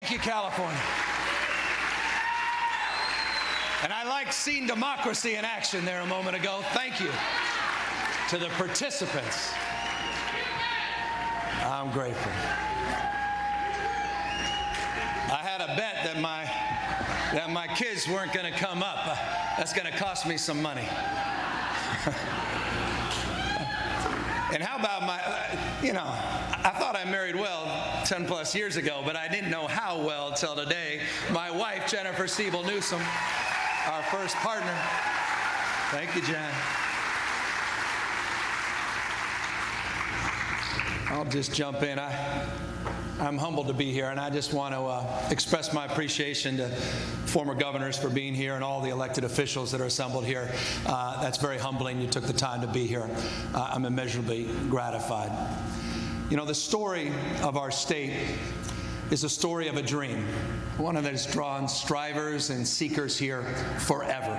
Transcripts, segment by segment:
Thank you, California. And I like seeing democracy in action there a moment ago. Thank you to the participants. I'm grateful. I had a bet that my kids weren't going to come up. That's going to cost me some money. And how about I thought I married well 10 plus years ago, but I didn't know how well till today. My wife, Jennifer Newsom, our first partner. Thank you, Jen. I'll just jump in. I'm humbled to be here, and I just want to express my appreciation to former governors for being here and all the elected officials that are assembled here. That's very humbling. You took the time to be here. I'm immeasurably gratified. You know, the story of our state is a story of a dream, one that has drawn strivers and seekers here forever.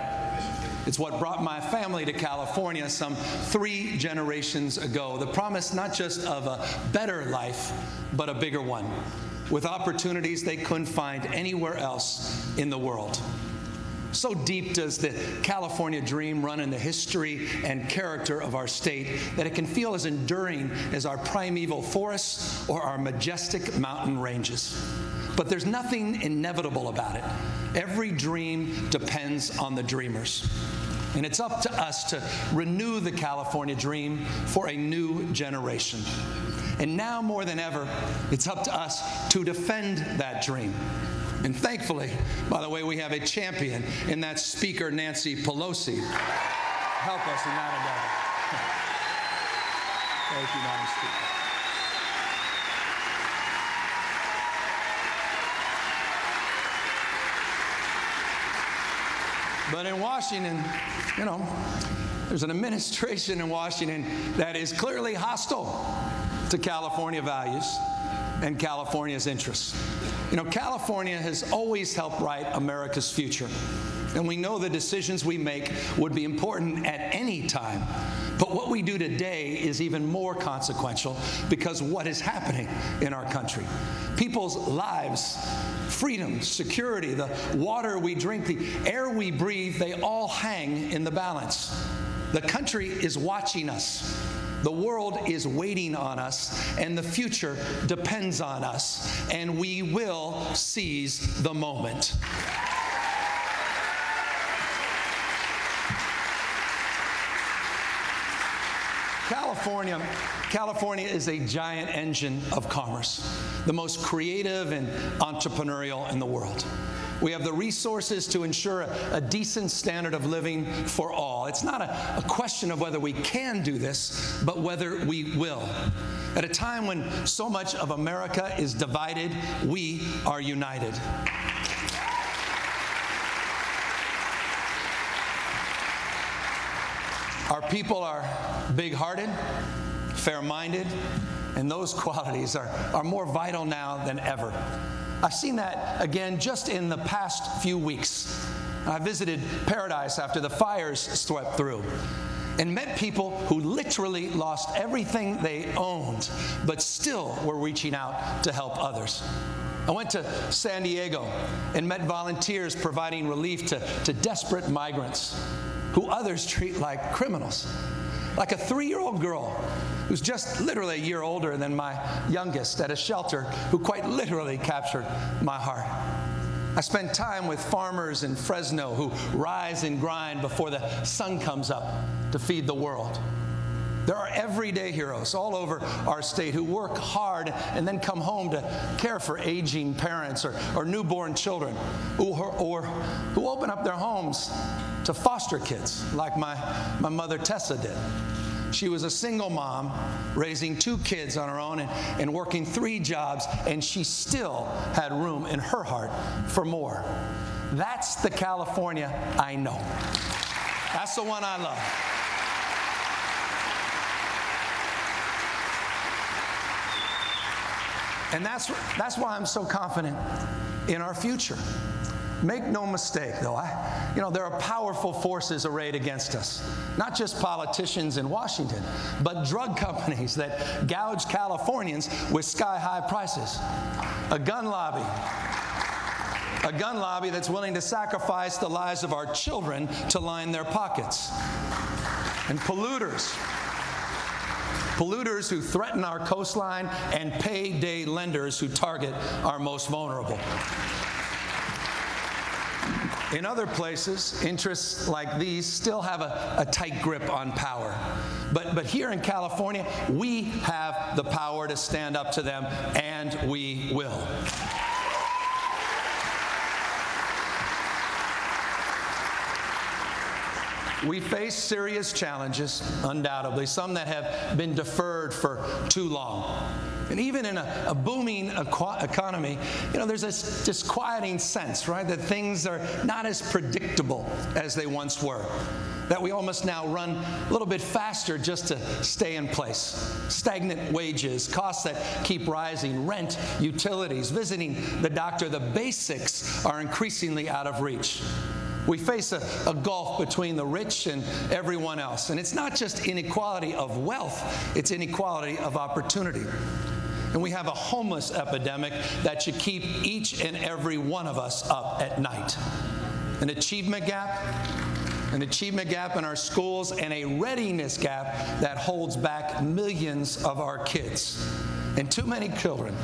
It's what brought my family to California some 3 generations ago. The promise not just of a better life, but a bigger one, with opportunities they couldn't find anywhere else in the world. So deep does the California dream run in the history and character of our state that it can feel as enduring as our primeval forests or our majestic mountain ranges. But there's nothing inevitable about it. Every dream depends on the dreamers. And it's up to us to renew the California dream for a new generation. And now more than ever, it's up to us to defend that dream. And thankfully, by the way, we have a champion in that Speaker Nancy Pelosi. Help us in that endeavor. Thank you, Madam Speaker. But in Washington, there's an administration in Washington that is clearly hostile to California values and California's interests. California has always helped write America's future. And we know the decisions we make would be important at any time. But what we do today is even more consequential because of what is happening in our country. People's lives, freedom, security, the water we drink, the air we breathe, they all hang in the balance. The country is watching us. The world is waiting on us, and the future depends on us, and we will seize the moment. California is a giant engine of commerce, the most creative and entrepreneurial in the world. We have the resources to ensure a decent standard of living for all. It's not a question of whether we can do this, but whether we will. At a time when so much of America is divided, we are united. Our people are big-hearted, fair-minded, and those qualities are more vital now than ever. I've seen that again just in the past few weeks. I visited Paradise after the fires swept through and met people who literally lost everything they owned, but still were reaching out to help others. I went to San Diego and met volunteers providing relief to desperate migrants who others treat like criminals. Like a 3-year-old girl who's just literally a year older than my youngest at a shelter who quite literally captured my heart. I spent time with farmers in Fresno who rise and grind before the sun comes up to feed the world. There are everyday heroes all over our state who work hard and then come home to care for aging parents or newborn children, or who open up their homes to foster kids like my mother Tessa did. She was a single mom raising 2 kids on her own and working 3 jobs, and she still had room in her heart for more. That's the California I know. That's the one I love. And that's why I'm so confident in our future. Make no mistake, though, there are powerful forces arrayed against us. Not just politicians in Washington, but drug companies that gouge Californians with sky-high prices. A gun lobby A gun lobby that's willing to sacrifice the lives of our children to line their pockets. And polluters who threaten our coastline, and payday lenders who target our most vulnerable. In other places, interests like these still have a tight grip on power. But here in California, we have the power to stand up to them, and we will. We face serious challenges, undoubtedly, some that have been deferred for too long. And even in a booming economy, there's this disquieting sense, right, that things are not as predictable as they once were, that we almost now run a little bit faster just to stay in place. Stagnant wages, costs that keep rising, rent, utilities, visiting the doctor, the basics are increasingly out of reach. We face a gulf between the rich and everyone else. And it's not just inequality of wealth, it's inequality of opportunity. And we have a homeless epidemic that should keep each and every one of us up at night. An achievement gap in our schools, and a readiness gap that holds back millions of our kids. And too many children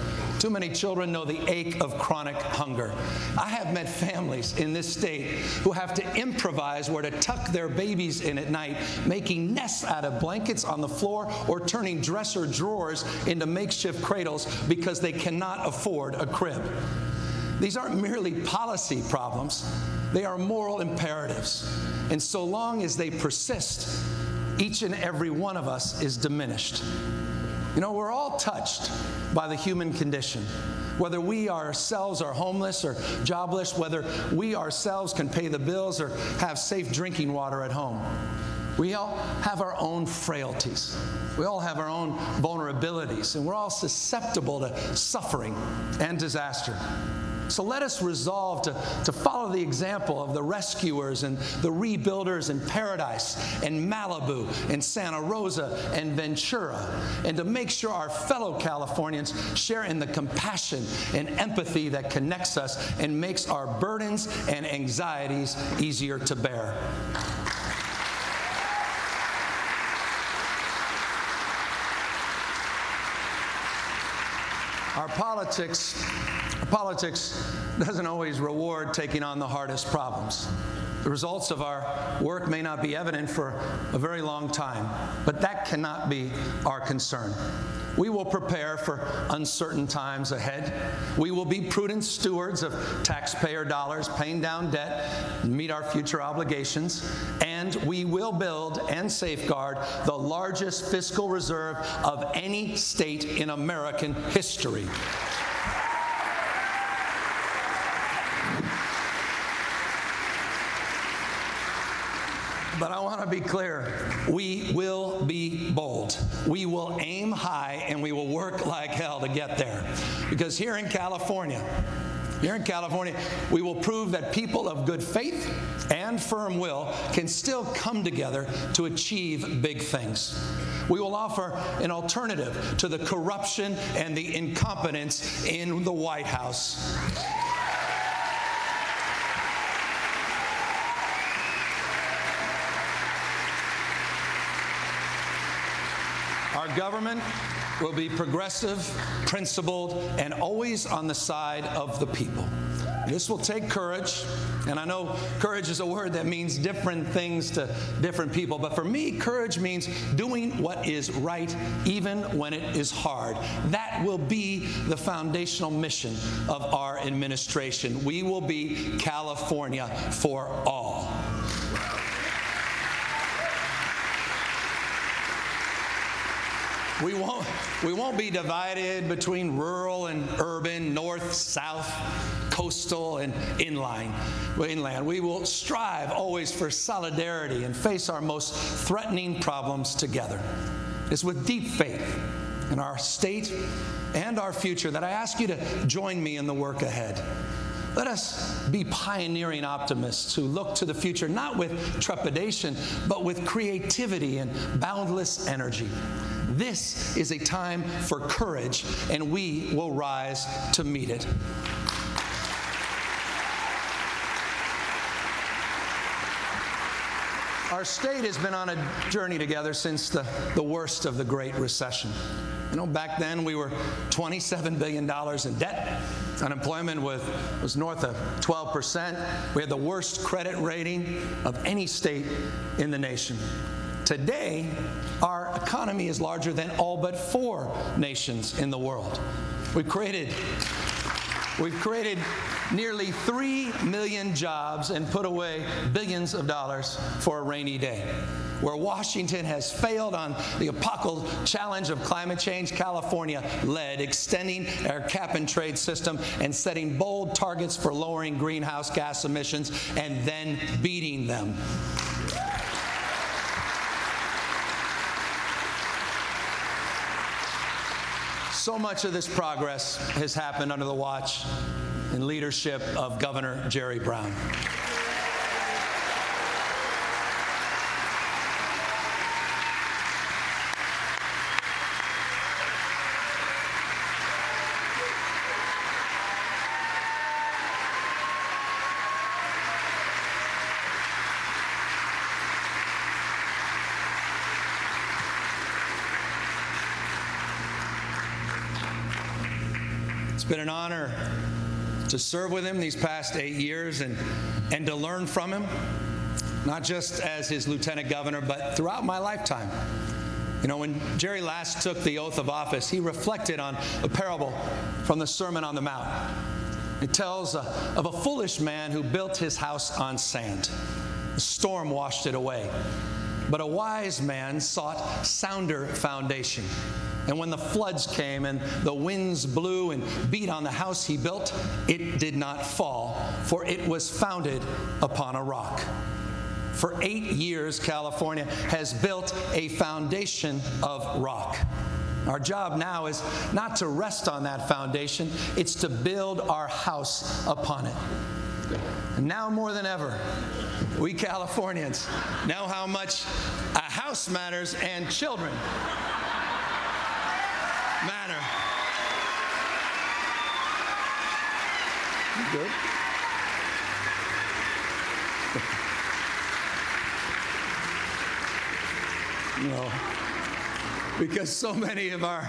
know the ache of chronic hunger. I have met families in this state who have to improvise where to tuck their babies in at night, making nests out of blankets on the floor or turning dresser drawers into makeshift cradles because they cannot afford a crib. These aren't merely policy problems. They are moral imperatives. And so long as they persist, each and every one of us is diminished. We're all touched by the human condition, whether we ourselves are homeless or jobless, whether we ourselves can pay the bills or have safe drinking water at home. We all have our own frailties. We all have our own vulnerabilities, and we're all susceptible to suffering and disaster. So let us resolve to follow the example of the rescuers and the rebuilders in Paradise and Malibu and Santa Rosa and Ventura, and to make sure our fellow Californians share in the compassion and empathy that connects us and makes our burdens and anxieties easier to bear. Our politics doesn't always reward taking on the hardest problems. The results of our work may not be evident for a very long time, but that cannot be our concern. We will prepare for uncertain times ahead. We will be prudent stewards of taxpayer dollars, paying down debt, meet our future obligations, and we will build and safeguard the largest fiscal reserve of any state in American history. But I want to be clear, we will be bold. We will aim high, and we will work like hell to get there. Because here in California, we will prove that people of good faith and firm will can still come together to achieve big things. We will offer an alternative to the corruption and the incompetence in the White House. Our government will be progressive, principled, and always on the side of the people. This will take courage, and I know courage is a word that means different things to different people, but for me, courage means doing what is right even when it is hard. That will be the foundational mission of our administration. We will be California for all. We won't be divided between rural and urban, north, south, coastal, and inland. We will strive always for solidarity and face our most threatening problems together. It's with deep faith in our state and our future that I ask you to join me in the work ahead. Let us be pioneering optimists who look to the future not with trepidation, but with creativity and boundless energy. This is a time for courage, and we will rise to meet it. Our state has been on a journey together since the worst of the Great Recession. You know, back then we were $27 billion in debt. Unemployment was north of 12%. We had the worst credit rating of any state in the nation. Today, our economy is larger than all but 4 nations in the world. We've created nearly 3 million jobs and put away billions of dollars for a rainy day. Where Washington has failed on the apocalyptic challenge of climate change, California led, extending our cap-and-trade system and setting bold targets for lowering greenhouse gas emissions and then beating them. So much of this progress has happened under the watch and leadership of Governor Jerry Brown. It's been an honor to serve with him these past 8 years and to learn from him, not just as his lieutenant governor, but throughout my lifetime. You know, when Jerry last took the oath of office, he reflected on a parable from the Sermon on the Mount. It tells of a foolish man who built his house on sand. The storm washed it away. But a wise man sought sounder foundation. And when the floods came and the winds blew and beat on the house he built, it did not fall, for it was founded upon a rock. For 8 years, California has built a foundation of rock. Our job now is not to rest on that foundation, it's to build our house upon it. And now more than ever, we Californians know how much a house matters and children matter. You good? No. Because so many of our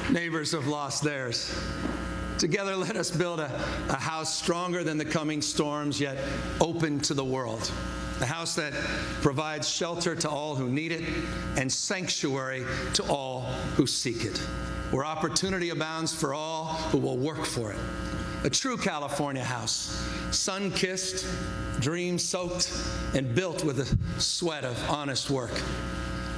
neighbors have lost theirs. Together, let us build a house stronger than the coming storms, yet open to the world. A house that provides shelter to all who need it and sanctuary to all who seek it. Where opportunity abounds for all who will work for it. A true California house, sun-kissed, dream-soaked, and built with the sweat of honest work.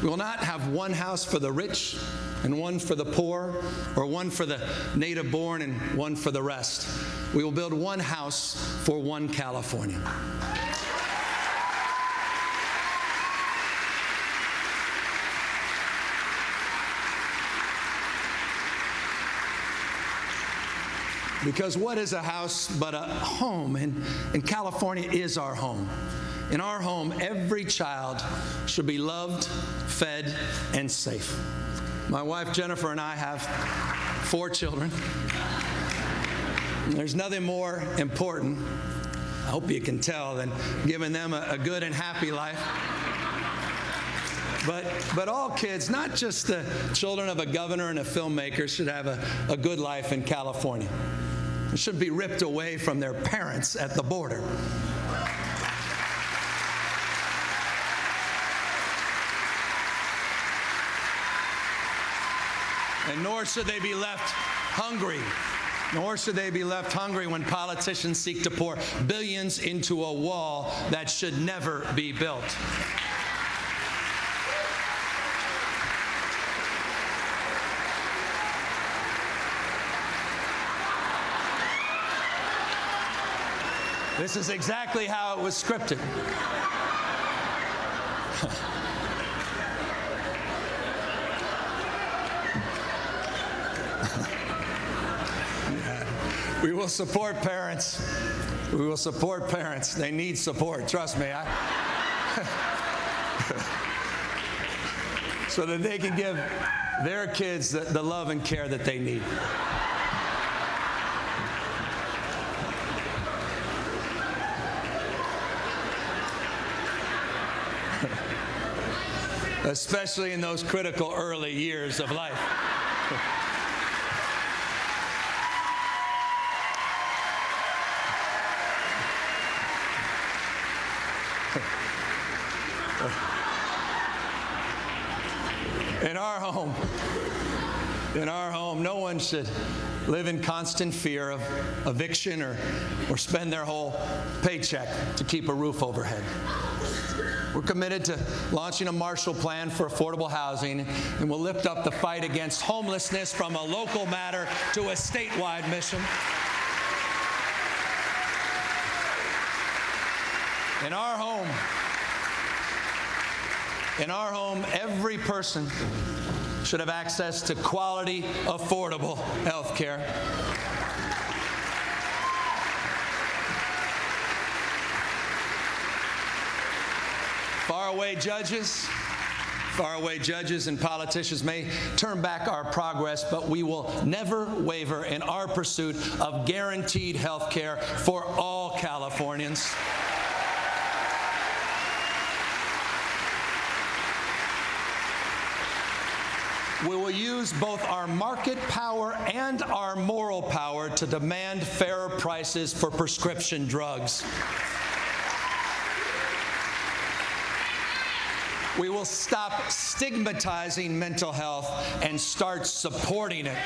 We will not have one house for the rich and one for the poor, or one for the native-born and one for the rest. We will build one house for one California. Because what is a house but a home? And California is our home. In our home, every child should be loved, fed, and safe. My wife Jennifer and I have 4 children. There's nothing more important, I hope you can tell, than giving them a good and happy life. But all kids, not just the children of a governor and a filmmaker, should have a good life in California. They shouldn't be ripped away from their parents at the border. And nor should they be left hungry. Nor should they be left hungry when politicians seek to pour billions into a wall that should never be built. This is exactly how it was scripted. We will support parents. We will support parents. They need support, trust me. So that they can give their kids the love and care that they need. especially in those critical early years of life. In our home, no one should live in constant fear of eviction or spend their whole paycheck to keep a roof overhead. We're committed to launching a Marshall Plan for affordable housing, and we'll lift up the fight against homelessness from a local matter to a statewide mission. In our home, every person should have access to quality, affordable health care. Faraway judges and politicians may turn back our progress, but we will never waver in our pursuit of guaranteed health care for all Californians. We will use both our market power and our moral power to demand fairer prices for prescription drugs. We will stop stigmatizing mental health and start supporting it.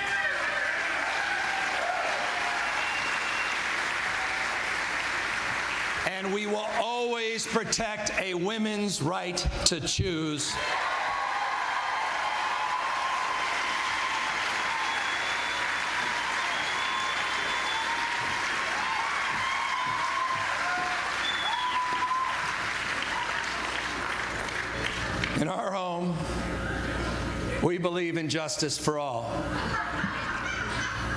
And we will always protect a woman's right to choose. In our home, we believe in justice for all.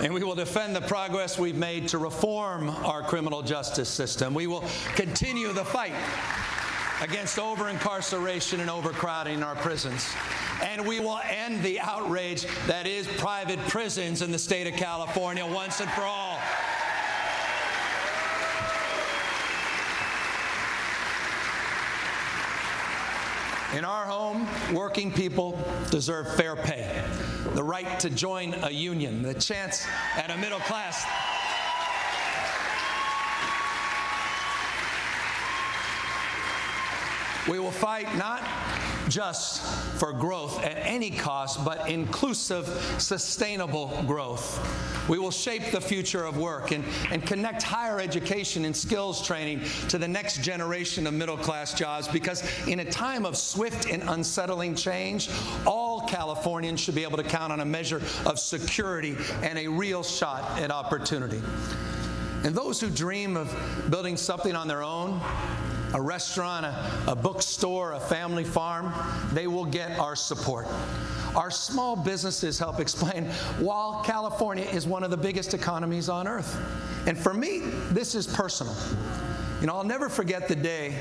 And we will defend the progress we've made to reform our criminal justice system. We will continue the fight against over-incarceration and overcrowding in our prisons. And we will end the outrage that is private prisons in the state of California once and for all. In our home, working people deserve fair pay, the right to join a union, the chance at a middle class. We will fight not just for growth at any cost, but inclusive, sustainable growth. We will shape the future of work and connect higher education and skills training to the next generation of middle-class jobs, because in a time of swift and unsettling change, all Californians should be able to count on a measure of security and a real shot at opportunity. And those who dream of building something on their own, a restaurant, a bookstore, a family farm, they will get our support. Our small businesses help explain why California is one of the biggest economies on earth. And for me, this is personal. You know, I'll never forget the day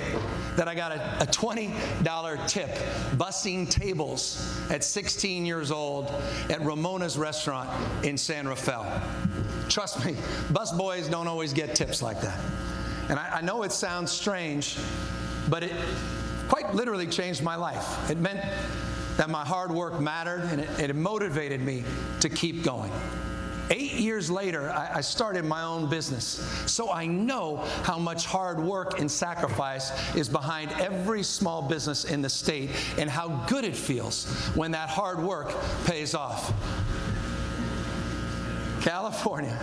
that I got a $20 tip bussing tables at 16 years old at Ramona's restaurant in San Rafael. Trust me, bus boys don't always get tips like that. And I know it sounds strange, but it quite literally changed my life. It meant that my hard work mattered, and it motivated me to keep going. 8 years later, I started my own business. So I know how much hard work and sacrifice is behind every small business in the state, and how good it feels when that hard work pays off. California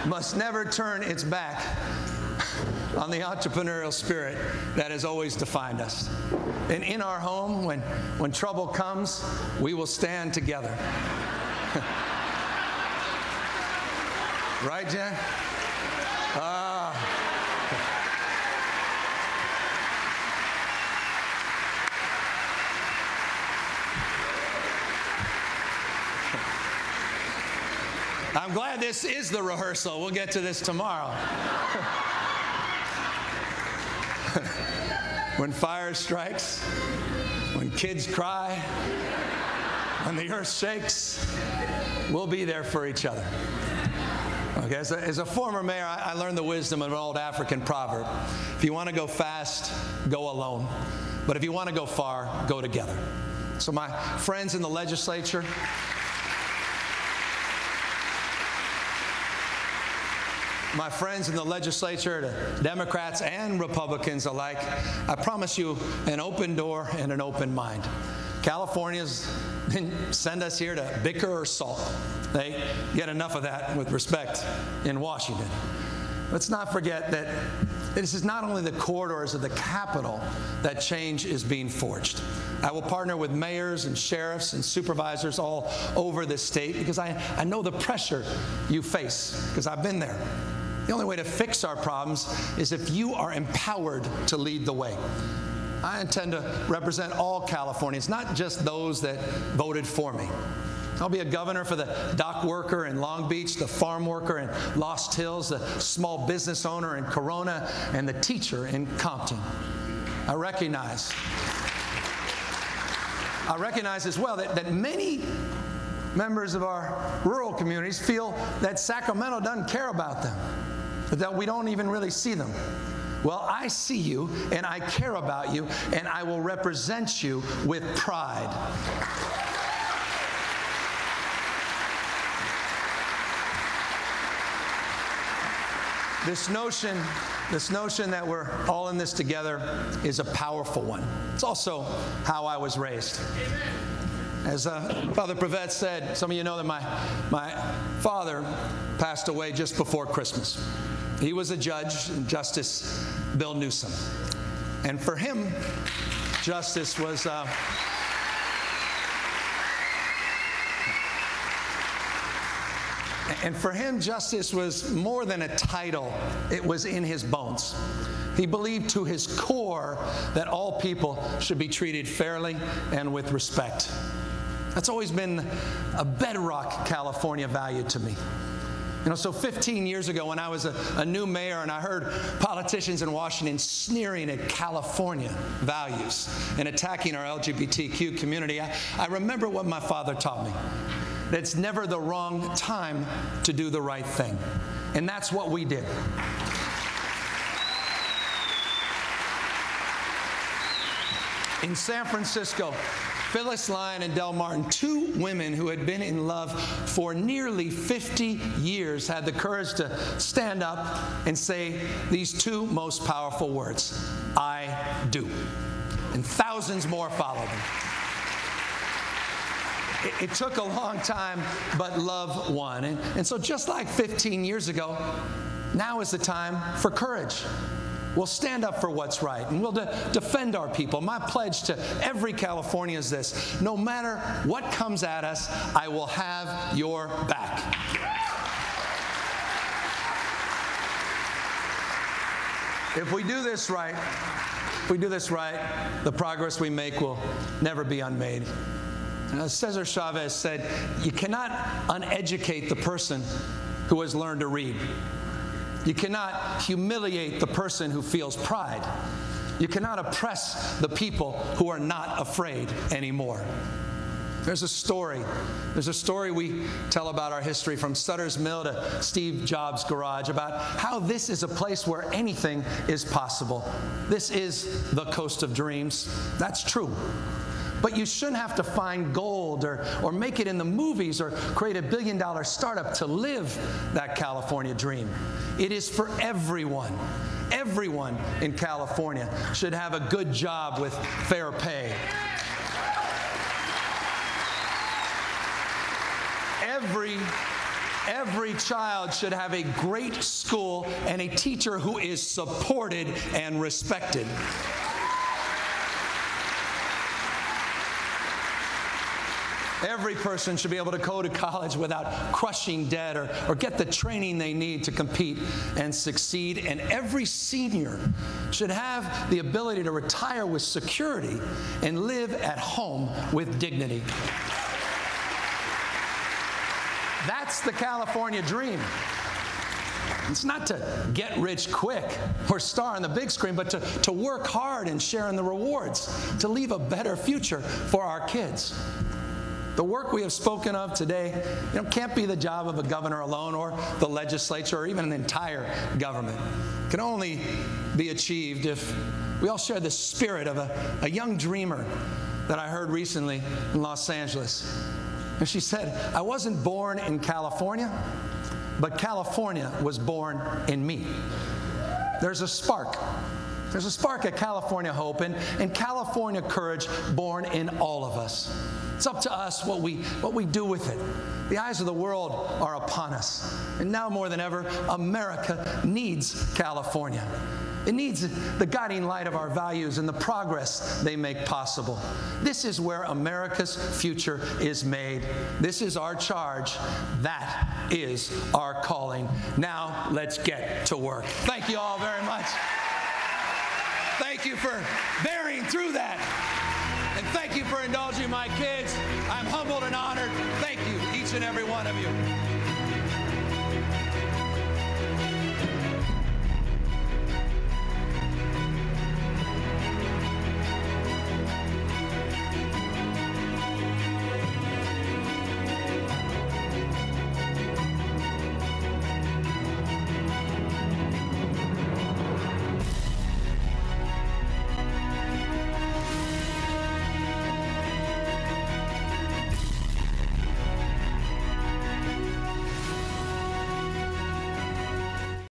must never turn its back on the entrepreneurial spirit that has always defined us. And in our home, when trouble comes, we will stand together. Right, Jen? I'm glad this is the rehearsal. We'll get to this tomorrow. When fire strikes, when kids cry, when the earth shakes, we'll be there for each other. Okay, as a former mayor, I learned the wisdom of an old African proverb. If you want to go fast, go alone. But if you want to go far, go together. So my friends in the legislature, the Democrats and Republicans alike, I promise you an open door and an open mind. Californians didn't send us here to bicker or sulk. They get enough of that with respect in Washington. Let's not forget that this is not only the corridors of the Capitol that change is being forged. I will partner with mayors and sheriffs and supervisors all over this state because I know the pressure you face, because I've been there. The only way to fix our problems is if you are empowered to lead the way. I intend to represent all Californians, not just those that voted for me. I'll be a governor for the dock worker in Long Beach, the farm worker in Lost Hills, the small business owner in Corona, and the teacher in Compton. I recognize as well that many members of our rural communities feel that Sacramento doesn't care about them, that we don't even really see them. Well, I see you, and I care about you, and I will represent you with pride. This notion that we're all in this together is a powerful one. It's also how I was raised. As Father Prevet said, some of you know that my father passed away just before Christmas. He was a judge, Justice Bill Newsom. And for him, justice was... And for him, justice was more than a title. It was in his bones. He believed to his core that all people should be treated fairly and with respect. That's always been a bedrock California value to me. You know, so 15 years ago when I was a new mayor and I heard politicians in Washington sneering at California values and attacking our LGBTQ community, I remember what my father taught me. That it's never the wrong time to do the right thing. And that's what we did. In San Francisco, Phyllis Lyon and Del Martin, two women who had been in love for nearly 50 years, had the courage to stand up and say these two most powerful words, "I do." And thousands more followed them. It took a long time, but love won. And so just like 15 years ago, now is the time for courage. We'll stand up for what's right, and we'll defend our people. My pledge to every Californian is this: no matter what comes at us, I will have your back. If we do this right, the progress we make will never be unmade. As Cesar Chavez said, you cannot uneducate the person who has learned to read. You cannot humiliate the person who feels pride. You cannot oppress the people who are not afraid anymore. There's a story we tell about our history, from Sutter's Mill to Steve Jobs' garage, about how this is a place where anything is possible. This is the coast of dreams. That's true. But you shouldn't have to find gold or make it in the movies or create $1 billion startup to live that California dream. It is for everyone. Everyone in California should have a good job with fair pay. Every child should have a great school and a teacher who is supported and respected. Every person should be able to go to college without crushing debt or get the training they need to compete and succeed. And every senior should have the ability to retire with security and live at home with dignity. That's the California dream. It's not to get rich quick or star on the big screen, but to work hard and share in the rewards, to leave a better future for our kids. The work we have spoken of today, can't be the job of a governor alone or the legislature or even an entire government. It can only be achieved if we all share the spirit of a young dreamer that I heard recently in Los Angeles. And she said, "I wasn't born in California, but California was born in me." There's a spark. There's a spark of California hope and California courage born in all of us. It's up to us what we do with it. The eyes of the world are upon us. And now more than ever, America needs California. It needs the guiding light of our values and the progress they make possible. This is where America's future is made. This is our charge. That is our calling. Now, let's get to work. Thank you all very much. Thank you for bearing through that. And thank you for indulging my kids. I'm humbled and honored. Thank you, each and every one of you.